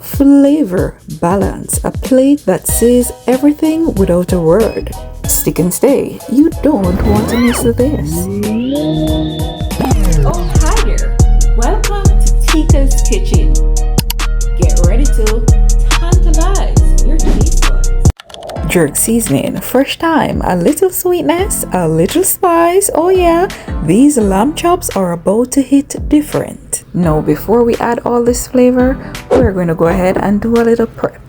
Flavor balance, a plate that says everything without a word. Stick and stay, you don't want to miss this. Oh, hi there. Welcome to Teika's Kitchen. Get ready to tantalize your taste buds. Jerk seasoning, fresh thyme, a little sweetness, a little spice. Oh yeah, these lamb chops are about to hit different. Now before we add all this flavor, we're going to go ahead and do a little prep.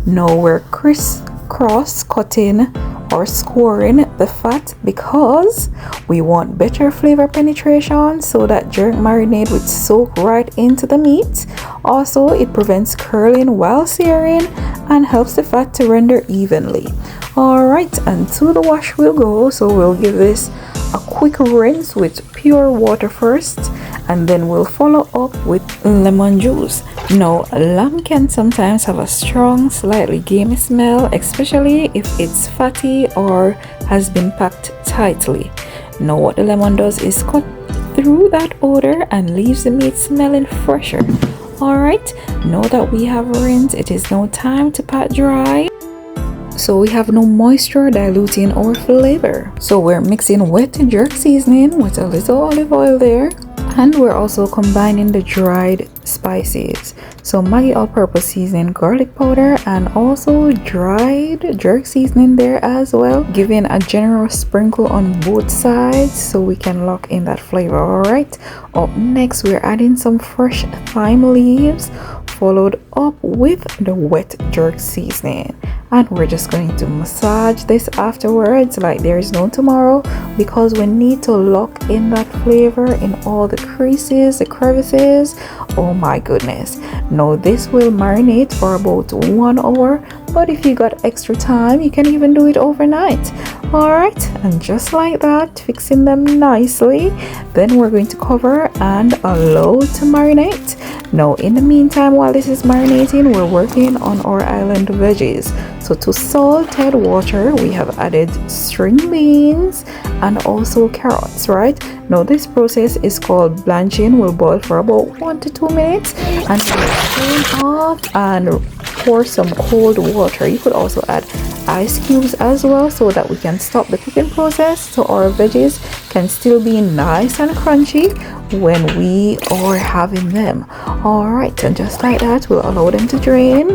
Now we're crisscross cutting or scoring the fat because we want better flavor penetration so that jerk marinade would soak right into the meat. Also, it prevents curling while searing and helps the fat to render evenly. Alright, and to the wash we'll go. So we'll give this a quick rinse with pure water first, and then we'll follow up with lemon juice. Now, lamb can sometimes have a strong, slightly gamey smell, especially if it's fatty or has been packed tightly. Now, what the lemon does is cut through that odor and leaves the meat smelling fresher. Alright, now that we have rinsed, it is now time to pat dry. So we have no moisture diluting our flavor. So we're mixing wet jerk seasoning with a little olive oil there. And we're also combining the dried spices. So Maggi All-purpose seasoning, garlic powder, and also dried jerk seasoning there as well. Giving a generous sprinkle on both sides so we can lock in that flavor. Alright. Up next, we're adding some fresh thyme leaves, followed up with the wet jerk seasoning. And we're just going to massage this afterwards like there is no tomorrow, because we need to lock in that flavor in all the creases, the crevices. Oh my goodness. Now this will marinate for about 1 hour, but if you got extra time, you can even do it overnight. Alright, and just like that, fixing them nicely, then we're going to cover and allow to marinate. Now in the meantime, while this is marinating, we're working on our island veggies. So to salted water, we have added string beans and also carrots, right? Now this process is called blanching. Will boil for about 1 to 2 minutes and turn off and pour some cold water. You could also add ice cubes as well so that we can stop the cooking process, so our veggies can still be nice and crunchy when we are having them. Alright, and just like that, we'll allow them to drain.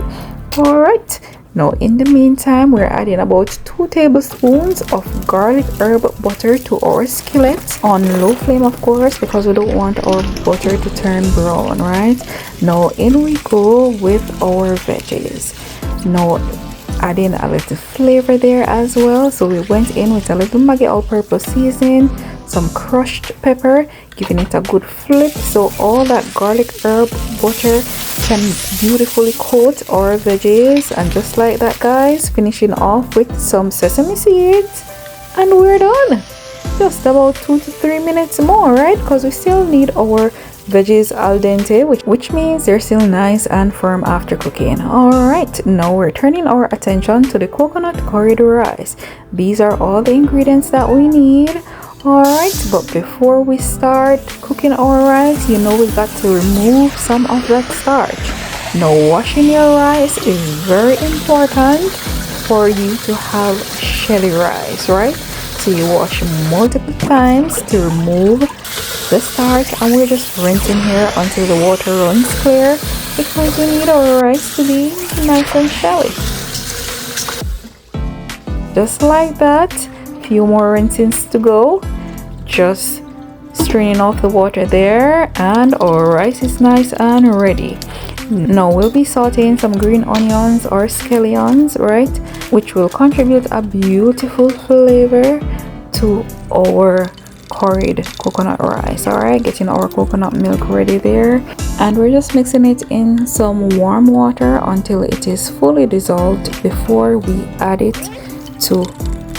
Alright, now in the meantime, we're adding about 2 tablespoons of garlic herb butter to our skillet on low flame, of course, because we don't want our butter to turn brown. Right now, in we go with our veggies. Now adding a little flavor there as well, so we went in with a little Maggi All-purpose seasoning, some crushed pepper, giving it a good flip so all that garlic herb butter can beautifully coat our veggies. And just like that, guys, finishing off with some sesame seeds, and we're done. Just about 2 to 3 minutes more, right? Because we still need our veggies al dente, which means they're still nice and firm after cooking. Alright, now we're turning our attention to the coconut curried rice. These are all the ingredients that we need. Alright, but before we start cooking our rice, you know we've got to remove some of that starch. Now washing your rice is very important for you to have shelly rice, right? So you wash multiple times to remove the starch, and we're just rinsing here until the water runs clear, because we need our rice to be nice and shelly. Just like that, few more rinsings to go. Just straining off the water there, and our rice is nice and ready. Now we'll be sauteing some green onions or scallions, right, which will contribute a beautiful flavor to our curried coconut rice. Alright, getting our coconut milk ready there, and we're just mixing it in some warm water until it is fully dissolved before we add it to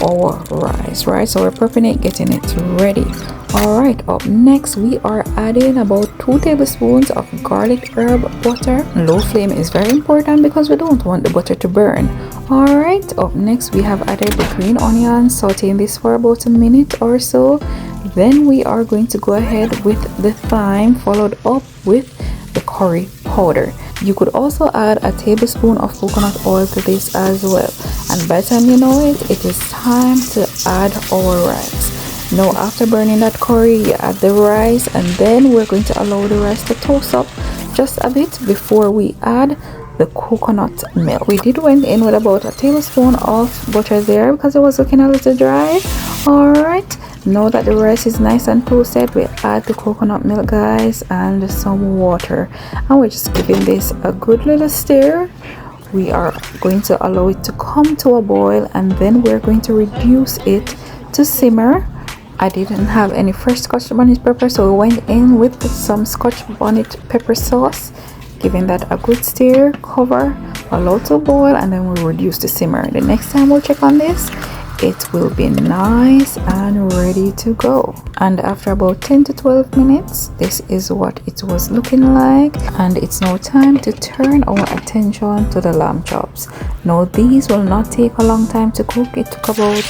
our rice, right? So we're prepping it, getting it ready. Alright, up next we are adding about 2 tablespoons of garlic herb butter. Low flame is very important because we don't want the butter to burn. Alright, up next we have added the green onions, sauteing this for about a minute or so. Then we are going to go ahead with the thyme, followed up with the curry powder. You could also add a tablespoon of coconut oil to this as well. And by the time you know it, it is time to add our rice. Now after burning that curry, you add the rice, and then we're going to allow the rice to toast up just a bit before we add the coconut milk. We did went in with about a tablespoon of butter there because it was looking a little dry. Alright, now that the rice is nice and toasted, we add the coconut milk, guys, and some water, and we're just giving this a good little stir. We are going to allow it to come to a boil, and then we're going to reduce it to simmer. I didn't have any fresh Scotch bonnet pepper, so we went in with some Scotch bonnet pepper sauce, giving that a good stir, cover, allow to boil, and then we'll reduce to simmer. The next time we'll check on this, it will be nice and ready to go. And after about 10 to 12 minutes, this is what it was looking like. And it's now time to turn our attention to the lamb chops. Now these will not take a long time to cook. It took about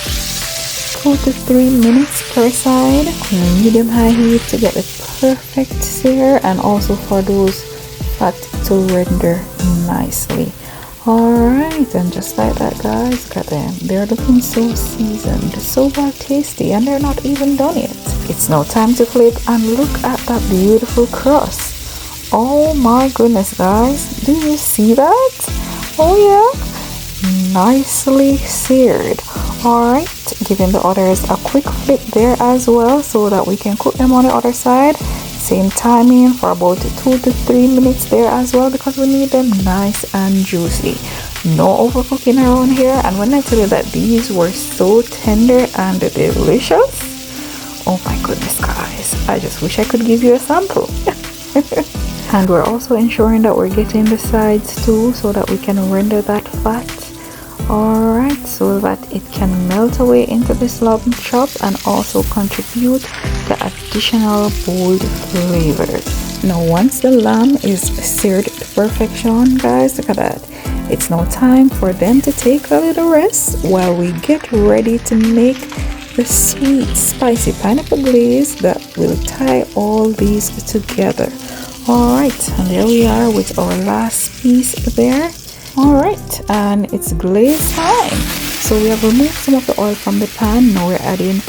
2 to 3 minutes per side on medium high heat to get the perfect sear, and also for those fat to render nicely. Alright, and just like that, guys, look at them. They're looking so seasoned, so well tasty, and they're not even done yet. It's now time to flip, and look at that beautiful crust. Oh my goodness, guys, do you see that? Oh yeah, nicely seared. Alright, giving the others a quick flip there as well so that we can cook them on the other side. Same timing for about 2 to 3 minutes there as well, because we need them nice and juicy. No overcooking around here. And when I tell you that these were so tender and delicious, oh my goodness, guys, I just wish I could give you a sample. And we're also ensuring that we're getting the sides too, so that we can render that fat. Alright, so that it can melt away into this lamb chop and also contribute the additional bold flavors. Now once the lamb is seared to perfection, guys, look at that. It's now time for them to take a little rest while we get ready to make the sweet spicy pineapple glaze that will tie all these together. Alright, and there we are with our last piece there. Alright, and it's glazed time. So we have removed some of the oil from the pan. Now we're adding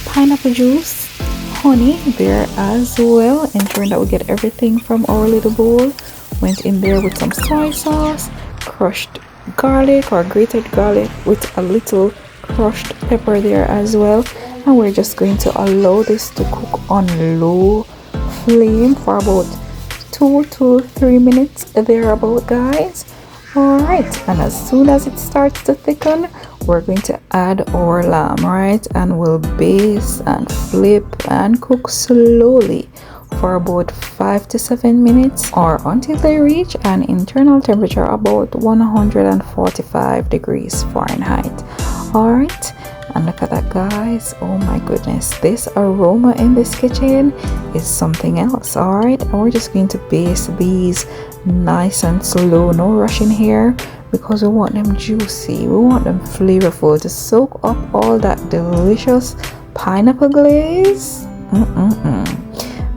pineapple juice, honey there as well, ensuring that we get everything from our little bowl. Went in there with some soy sauce, crushed garlic or grated garlic with a little crushed pepper there as well. And we're just going to allow this to cook on low flame for about 2 to 3 minutes thereabout, guys. Alright, and as soon as it starts to thicken, we're going to add our lamb, right? And we'll baste and flip and cook slowly for about 5 to 7 minutes, or until they reach an internal temperature about 145 degrees Fahrenheit. Alright, and look at that, guys. Oh my goodness, this aroma in this kitchen is something else. Alright, and we're just going to baste these nice and slow, no rushing here, because we want them juicy, we want them flavorful to soak up all that delicious pineapple glaze.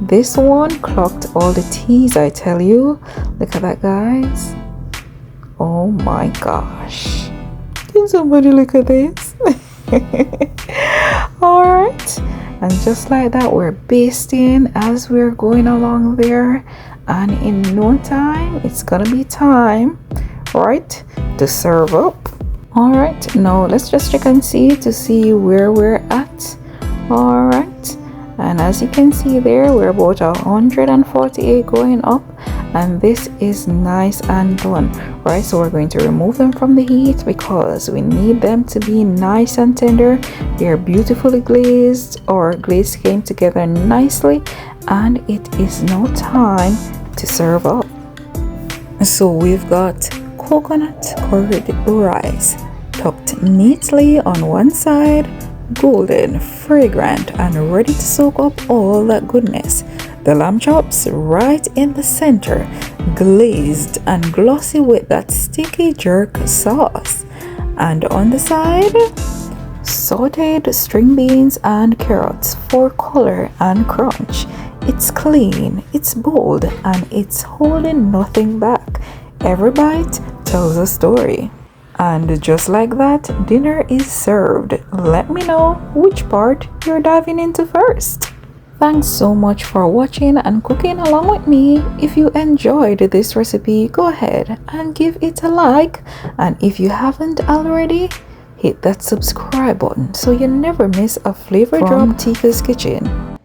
This one clocked all the T's, I tell you. Look at that, guys. Oh my gosh, can somebody look at this? Alright, and just like that, we're basting as we're going along there, and in no time it's gonna be time, right, to serve up. Alright, now let's just check and see to see where we're at. Alright, and as you can see there, we're about 148 going up, and this is nice and done, right? So we're going to remove them from the heat because we need them to be nice and tender. They're beautifully glazed, or glaze came together nicely, and it is now time to serve up. So we've got coconut curried rice tucked neatly on one side, golden, fragrant, and ready to soak up all that goodness. The lamb chops right in the center, glazed and glossy with that sticky jerk sauce. And on the side, sautéed string beans and carrots for color and crunch. It's clean, it's bold, and it's holding nothing back. Every bite tells a story. And just like that, dinner is served. Let me know which part you're diving into first. Thanks so much for watching and cooking along with me. If you enjoyed this recipe, go ahead and give it a like. And if you haven't already, hit that subscribe button so you never miss a flavor drop from Teika's Kitchen.